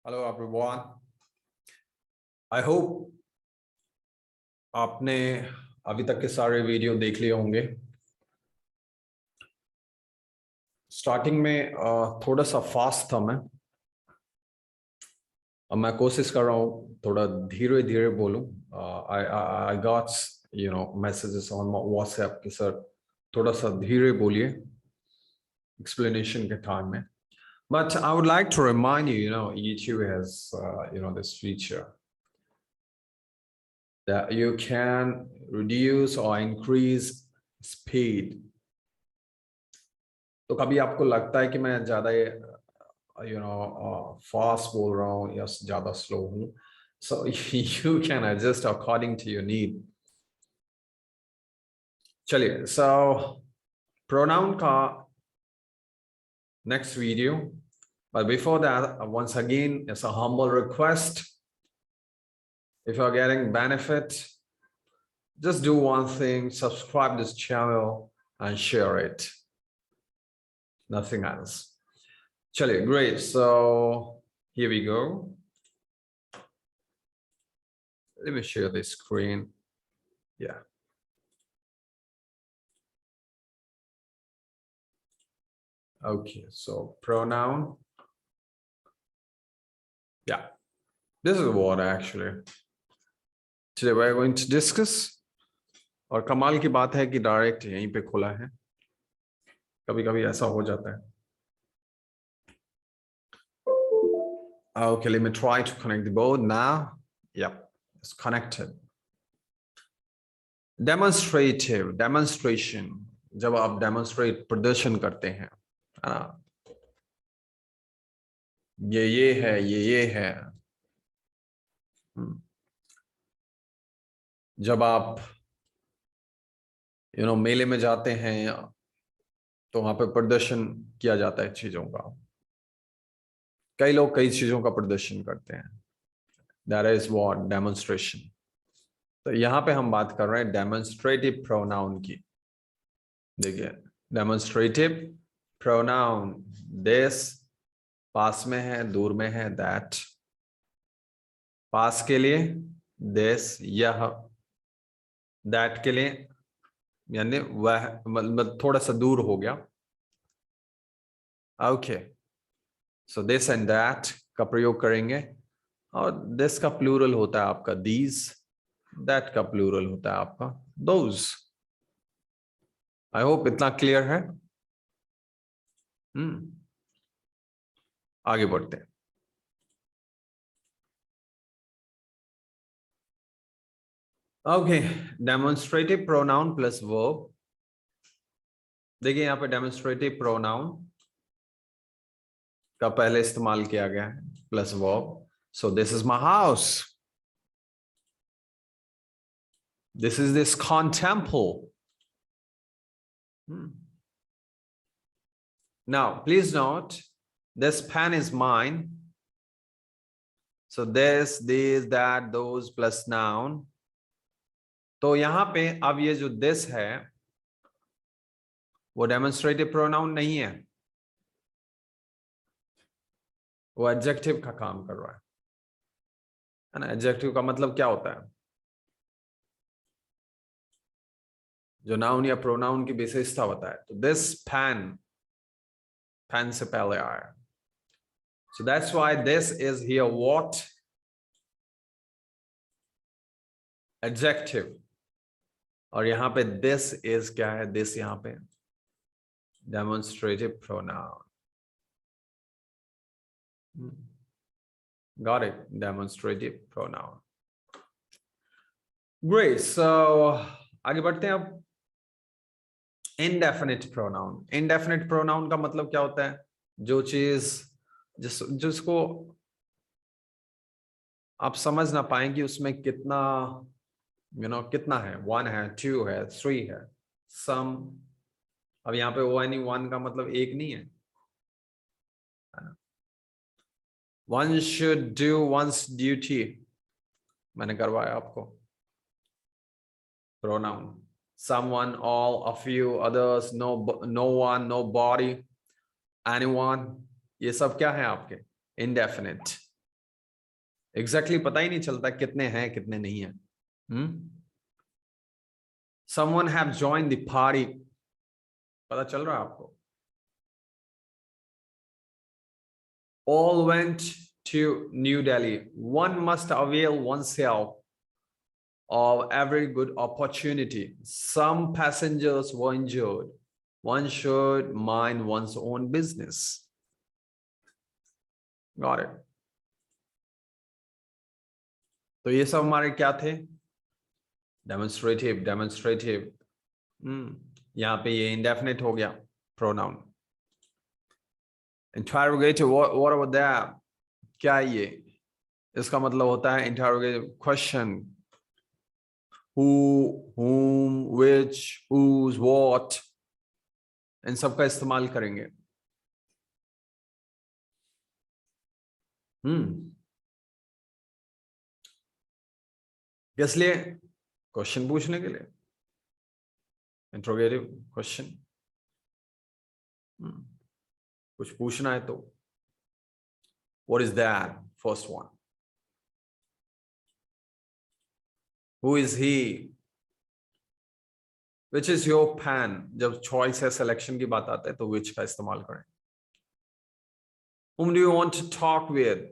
Hello everyone, I hope आपने अभी तक के सारे वीडियो देख लिए होंगे। स्टार्टिंग में थोड़ा सा फास्ट था मैं। अब मैं कोशिश कर रहा हूँ थोड़ा धीरे धीरे बोलूँ। I got messages on WhatsApp कि सर थोड़ा सा धीरे बोलिए एक्सप्लेनेशन के टाइम में। But I would like to remind you, YouTube has, this feature that you can reduce or increase speed. तो कभी आपको लगता है कि मैं ज़्यादा फास्ट बोल रहा हूँ या ज़्यादा स्लो हूँ, so you can adjust according to your need. चलिए, so pronoun का next video, but before that, once again, it's a humble request. If you're getting benefit, just do one thing: subscribe this channel and share it. Nothing else. Chaliye, great. So here we go. Let me share the screen. Yeah. Okay, so pronoun. Yeah, this is what actually today we're going to discuss. और कमाल की बात है कि direct यहीं पे खुला है, कभी कभी ऐसा हो जाता है। Okay, let me try to connect the board now. Yep, it's connected. Demonstrative, demonstration, जब आप demonstrate प्रदर्शन करते हैं, है ना, ये है, ये है। जब आप मेले में जाते हैं तो वहां पे प्रदर्शन किया जाता है चीजों का। कई लोग कई चीजों का प्रदर्शन करते हैं। That is what demonstration. तो यहाँ पे हम बात कर रहे हैं डेमोन्स्ट्रेटिव प्रोनाउन की। देखिए, डेमोन्स्ट्रेटिव प्रोनाउन, दिस पास में है, दूर में है दैट। पास के लिए दिस, यह। दैट के लिए यानी वह, मतलब थोड़ा सा दूर हो गया। Okay, so this and that का प्रयोग करेंगे। और दिस का प्लूरल होता है आपका दीज, दैट का प्लूरल होता है आपका दोज। आई होप इतना क्लियर है। आगे बढ़ते हैं। Okay, demonstrative pronoun plus verb. देखिए यहाँ पे डेमोन्स्ट्रेटिव प्रोनाउन का पहले इस्तेमाल किया गया है plus verb. So this is my house, this is this Khan temple. Now, please note, this pen is mine. So this, that, those plus noun. तो यहां पे अब ये जो this है वो डेमोन्स्ट्रेटिव प्रोनाउन नहीं है, वो एडजेक्टिव का काम कर रहा है ना। एडजेक्टिव का मतलब क्या होता है? जो नाउन या प्रोनाउन की विशेषता बताए। तो दिस पेन, पेन से पहले आया। So that's why this is here what? Adjective. और यहां पे this is क्या है? This यहां पे demonstrative pronoun. Got it? Demonstrative pronoun. Great. So आगे बढ़ते हैं अब। Indefinite pronoun. Indefinite pronoun का मतलब क्या होता है? जो चीज जिसको आप समझ ना पाएंगे उसमें कितना कितना है, 1 है, 2 है, 3 है, सम। अब यहाँ पे one का मतलब एक नहीं है। One should do one's duty, मैंने करवाया आपको। Pronoun, someone, all, a few, others, no one, nobody, anyone, ये सब क्या है आपके? Indefinite. एग्जैक्टली पता ही नहीं चलता कितने हैं कितने नहीं है। Someone have joined the party, पता चल रहा है आपको? All went to New Delhi. One must avail oneself of every good opportunity. Some passengers were injured. One should mind one's own business. Got it. तो ये सब हमारे क्या थे? Demonstrative, demonstrative. यहाँ पे ये इंडेफिनिट हो गया pronoun. Interrogative, what about that? क्या है ये? इसका मतलब होता है interrogative question. Who, whom, which, whose, what, इन सब का इस्तेमाल करेंगे। इसलिए क्वेश्चन पूछने के लिए इंट्रोगेटिव क्वेश्चन। कुछ पूछना है तो what is that? First one, who is he? Which is your fan? जब चॉइस है, सिलेक्शन की बात आता है तो विच का इस्तेमाल करें। whom do you want to talk with?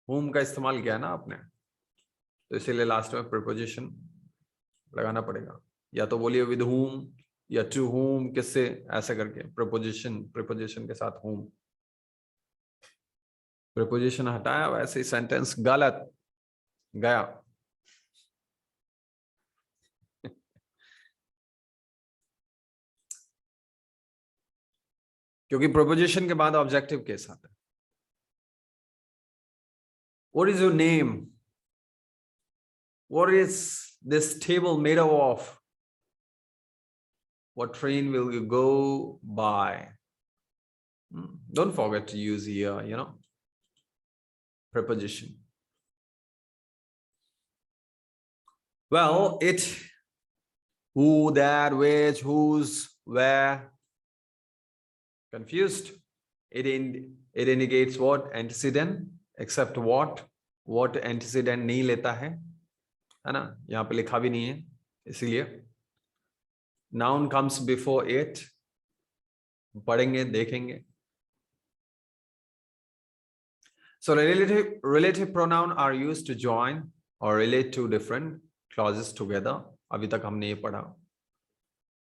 whom का इस्तेमाल किया ना आपने, तो इसीलिए लास्ट में प्रीपोजिशन लगाना पड़ेगा। या तो बोलिए विद whom या टू whom, किससे, ऐसे करके प्रीपोजिशन के साथ whom। प्रीपोजिशन हटाया वैसे ही सेंटेंस गलत गया। क्योंकि प्रीपोजिशन के बाद ऑब्जेक्टिव केस आता है। What is your name? What is this table made of? What train will you go by? Don't forget to use here, preposition. Well, it, who, that, which, whose, where. Confused? It indicates what? Antecedent. Except what? What antecedent नहीं लेता है ना? यहाँ पे लिखा भी नहीं है, इसीलिए noun comes before it. पढ़ेंगे, देखेंगे। So relative pronoun are used to join or relate to different clauses together. अभी तक हमने ये पढ़ा,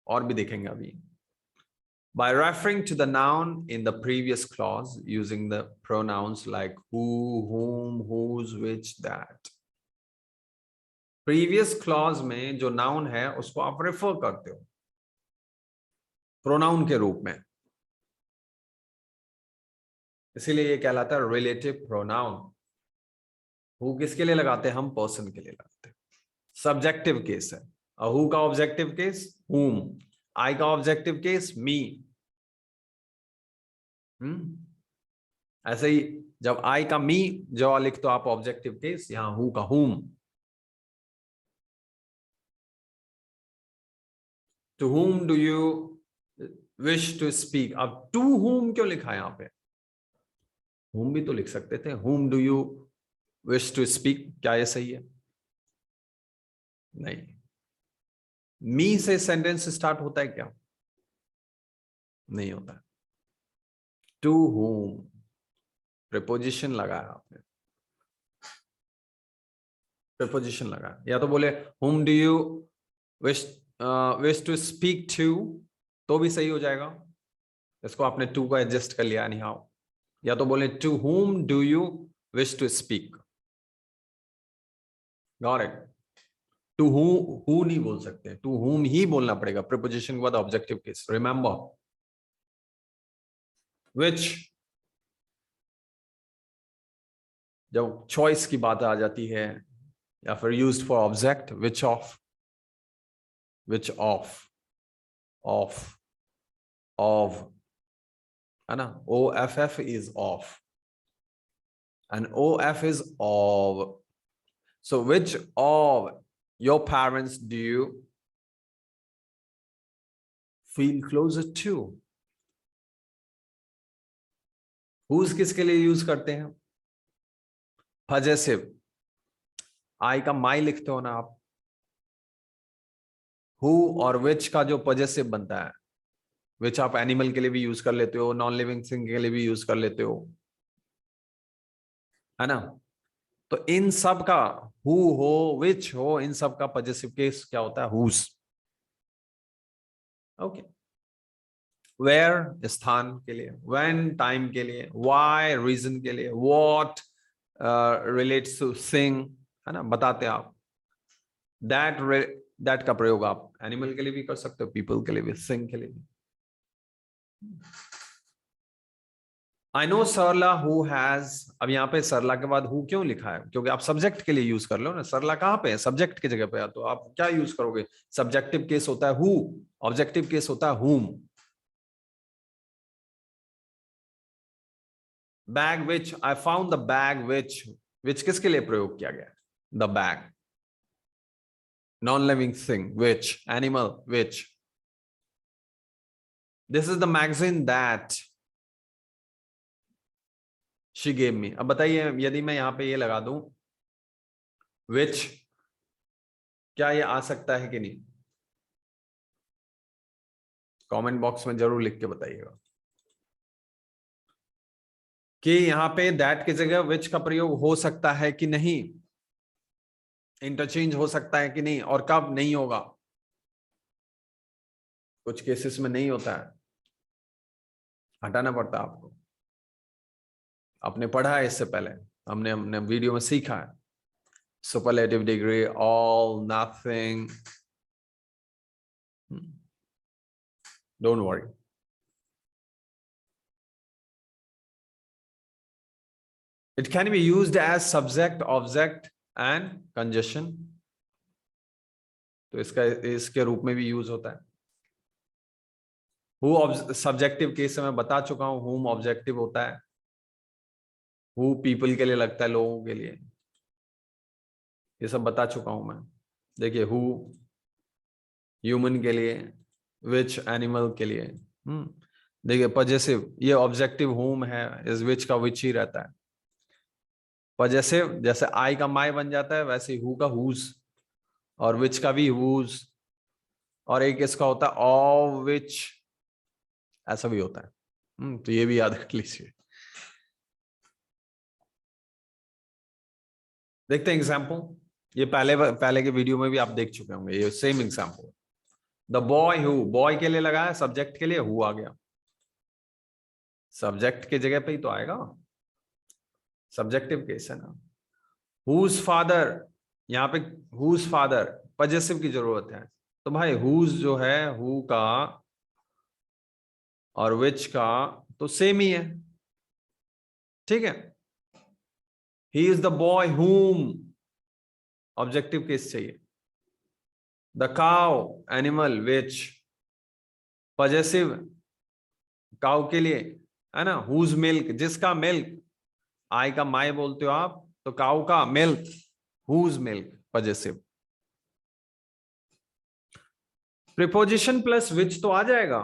और भी देखेंगे अभी। By referring to the noun in the previous clause using the pronouns like who, whom, whose, which, that. Previous clause में जो noun है उसको आप refer करते हो pronoun के रूप में, इसीलिए ये कहलाता है relative pronoun. who किसके लिए लगाते हैं हम? person के लिए लगाते हैं। subjective case है। और who का objective case? whom. I का objective case? me. ऐसे ही जब I का me जो लिख तो आप ऑब्जेक्टिव केस, यहां who का whom। To whom do you wish to speak? अब to whom क्यों लिखा है यहां पे? whom भी तो लिख सकते थे। whom do you wish to speak? क्या ये सही है? नहीं। me से सेंटेंस स्टार्ट होता है क्या? नहीं होता। to whom प्रीपोजिशन लगाया आपने, प्रीपोजिशन लगाया। या तो बोले whom do you wish to speak to, तो भी सही हो जाएगा। इसको आपने to को एडजस्ट कर लिया नहीं। हाउ, या तो बोले to whom do you wish to speak? Got it? to who नहीं बोल सकते, to whom ही बोलना पड़ेगा प्रीपोजिशन के बाद ऑब्जेक्टिव केस। रिमेंबर, which जब चॉइस की बात आ जाती है या फिर used for object, which of है ना? OFF is off and OF is of. So which of your parents do you feel closer to? whose किसके लिए यूज करते हैं? पजेसिव, आई का माई लिखते हो ना आप, हु और विच का जो पजेसिव बनता है, विच आप एनिमल के लिए भी यूज कर लेते हो, नॉन लिविंग थिंग के लिए भी यूज कर लेते हो, है ना। तो इन सब का हु हो, विच हो, इन सब का पजेसिव केस क्या होता है, हुज। ओके। वेयर स्थान के लिए, व्हेन टाइम के लिए, व्हाई रीजन के लिए, व्हाट रिलेट्स टू थिंग, है ना, बताते आप। दैट दैट का प्रयोग आप एनिमल के लिए भी कर सकते हो, पीपल के लिए भी, थिंग के लिए भी। I know Sarla who has, अब यहाँ पे सरला के बाद हु क्यों लिखा है, क्योंकि आप सब्जेक्ट के लिए यूज कर लो ना। सरला कहाँ पे है, सब्जेक्ट की जगह पे है, तो आप क्या यूज करोगे, सब्जेक्टिव केस होता है हु, ऑब्जेक्टिव केस होता है whom. Bag which, I found the bag which, which किसके लिए प्रयोग किया गया, the bag, non living thing, which animal, which, this is the magazine that she gave me. अब बताइए, यदि मैं यहां पे ये लगा दूं विच, क्या ये आ सकता है कि नहीं, कमेंट बॉक्स में जरूर लिख के बताइएगा कि यहां पे दैट की जगह विच का प्रयोग हो सकता है कि नहीं, इंटरचेंज हो सकता है कि नहीं, और कब नहीं होगा। कुछ केसेस में नहीं होता है, हटाना पड़ता है आपको। आपने पढ़ा है इससे पहले, हमने हमने वीडियो में सीखा है, superlative degree, all, nothing, don't worry. It can be used as subject, object and conjunction, तो इसका इसके रूप में भी यूज होता है। हु सब्जेक्टिव केस में बता चुका हूं, हुम ऑब्जेक्टिव होता है, हु पीपल के लिए लगता है, लोगों के लिए, ये सब बता चुका हूं मैं। देखिए, हु ह्यूमन के लिए, विच एनिमल के लिए। देखिए पजेसिव, ये ऑब्जेक्टिव हुम है, इस विच का विच ही रहता है। पजेसिव जैसे आई का माई बन जाता है, वैसे हु का हुज, और विच का भी हुज, और एक इसका होता है ऑफ विच, ऐसा भी होता है। तो ये भी याद रख लीजिए। देखते हैं एग्जाम्पल, ये पहले के वीडियो में भी आप देख चुके होंगे, ये same example. The boy who, boy के लिए लगाया, सब्जेक्ट के लिए हु आ गया, सब्जेक्ट की जगह पे ही तो आएगा, सब्जेक्टिव केस है ना। हुज फादर, यहाँ पे हुज फादर, पजेसिव की जरूरत है, तो भाई हुज जो है, हु का और विच का तो सेम ही है, ठीक है। He is the boy whom, objective case चाहिए। The cow animal, which possessive, cow के लिए, है ना, हुज मिल्क, जिसका मिल्क, आई का माई बोलते हो आप, तो काउ का milk, whose milk, possessive. Preposition plus which तो आ जाएगा,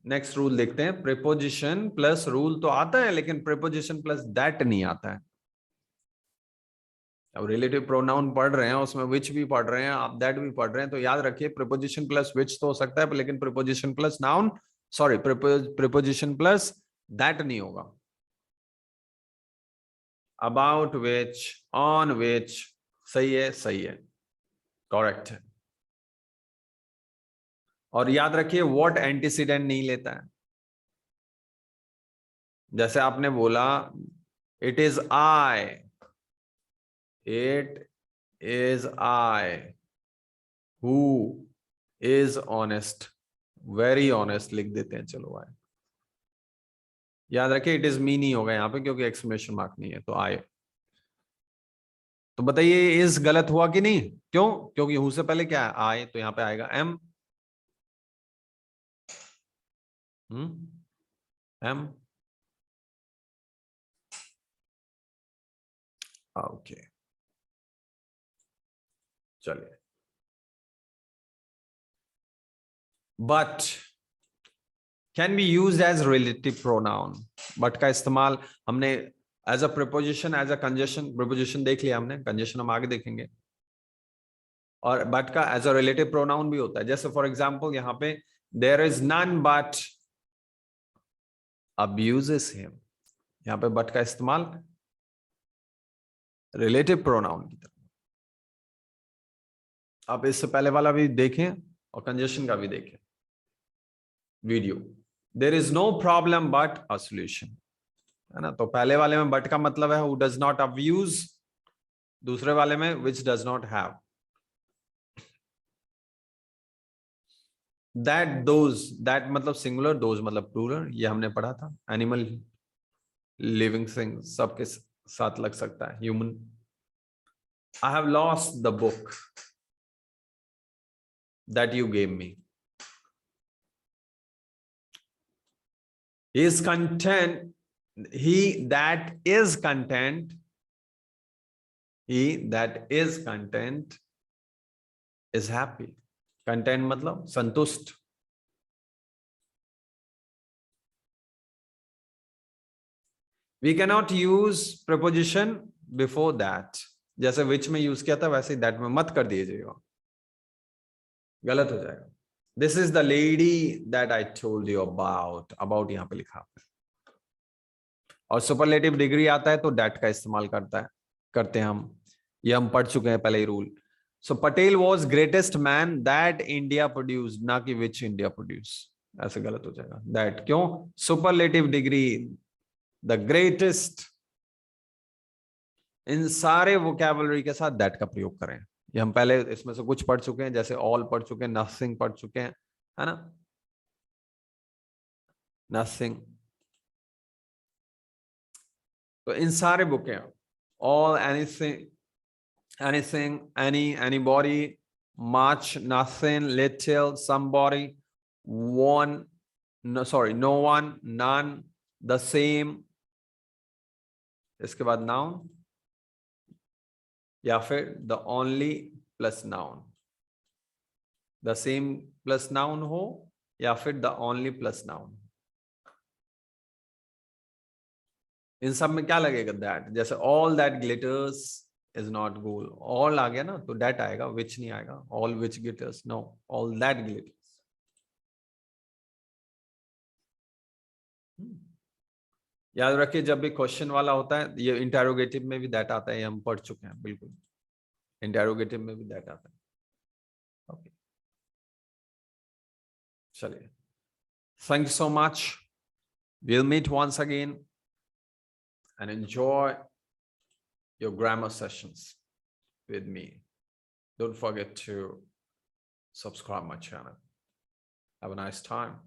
नेक्स्ट रूल देखते हैं। प्रीपोजिशन प्लस रूल तो आता है, लेकिन प्रीपोजिशन प्लस दैट नहीं आता है। अब रिलेटिव प्रोनाउन पढ़ रहे हैं, उसमें विच भी पढ़ रहे हैं, आप दैट भी पढ़ रहे हैं, तो याद रखिए प्रीपोजिशन प्लस विच तो हो सकता है, लेकिन preposition plus noun, sorry, preposition plus that नहीं होगा। अबाउट विच, ऑन विच, सही है, सही है, करेक्ट है। और याद रखिए व्हाट एंटीसीडेंट नहीं लेता है। जैसे आपने बोला it is I, it is I who is honest, very honest लिख देते हैं, चलो आई। याद रखिए इट इज मी नहीं होगा यहाँ पे, क्योंकि एक्सक्लेमेशन मार्क नहीं है, तो आई। तो बताइए इज गलत हुआ कि नहीं, क्यों, क्योंकि हु से पहले क्या है, आई, तो यहाँ पे आएगा एम। एम, ओके, चलिए। But can be use as relative pronoun, but का इस्तेमाल हमने as a preposition, as a conjunction. Preposition देख लिया हमने, कंजशन हम आगे देखेंगे। और बट का एज अ रिलेटिव प्रोनाउन भी होता है। जैसे फॉर एग्जाम्पल यहाँ पे there is none but abuses him, यहाँ पे बट का इस्तेमाल रिलेटिव प्रोनाउन की तरह। आप इससे पहले वाला भी देखें और कंजशन का भी देखें video. There is no problem but a solution, है ना। तो पहले वाले में बट का मतलब है हु डज नॉट अब्यूज, दूसरे वाले में which does not have. That, those, that मतलब सिंगुलर, दोज मतलब प्लूरल, ये हमने पढ़ा था। एनिमल, लिविंग थिंग सबके साथ लग सकता है, human. I have lost the book that you gave me. He is content, he that is content, he that is content is happy. Content मतलब संतुष्ट। We cannot use preposition before that, जैसे which में use किया था वैसे that में मत कर दीजिएगा, गलत हो जाएगा। This is the lady that I told you about, about यहाँ पे लिखा है। और सुपरलेटिव डिग्री आता है तो that का इस्तेमाल करते हैं हम, ये हम पढ़ चुके हैं पहले ही rule. So Patel was greatest man that India produce, ना कि विच इंडिया प्रोड्यूस, ऐसे गलत हो जाएगा। दैट क्यों? सुपरलेटिव डिग्री, द ग्रेटेस्ट, इन सारे वोकैबुलरी के साथ दैट का प्रयोग करें। ये हम पहले इसमें से कुछ पढ़ चुके हैं, जैसे ऑल पढ़ चुके हैं, नथिंग पढ़ चुके हैं, है ना। नथिंग, तो इन सारे बुकें, all, anything, anything, anybody, much, nothing, little, somebody, one, no, sorry, no one, none, the same, इसके बाद noun, या फिर the only plus noun, the same plus noun हो या फिर the only plus noun। इन सब में क्या लगेगा? that। जैसे all that glitters is not gold, all आ गया ना तो that आएगा, which नहीं आएगा। all which glitters, no, all that glitters। याद रखिए जब भी क्वेश्चन वाला होता है, ये इंटेरोगेटिव में भी दैट आता है, ये हम पढ़ चुके हैं बिल्कुल, इंटेरोगेटिव में भी दैट आता है। ओके, चलिए, thank you so much, we'll meet once again and enjoy your grammar sessions with me. Don't forget to subscribe my channel. Have a nice time.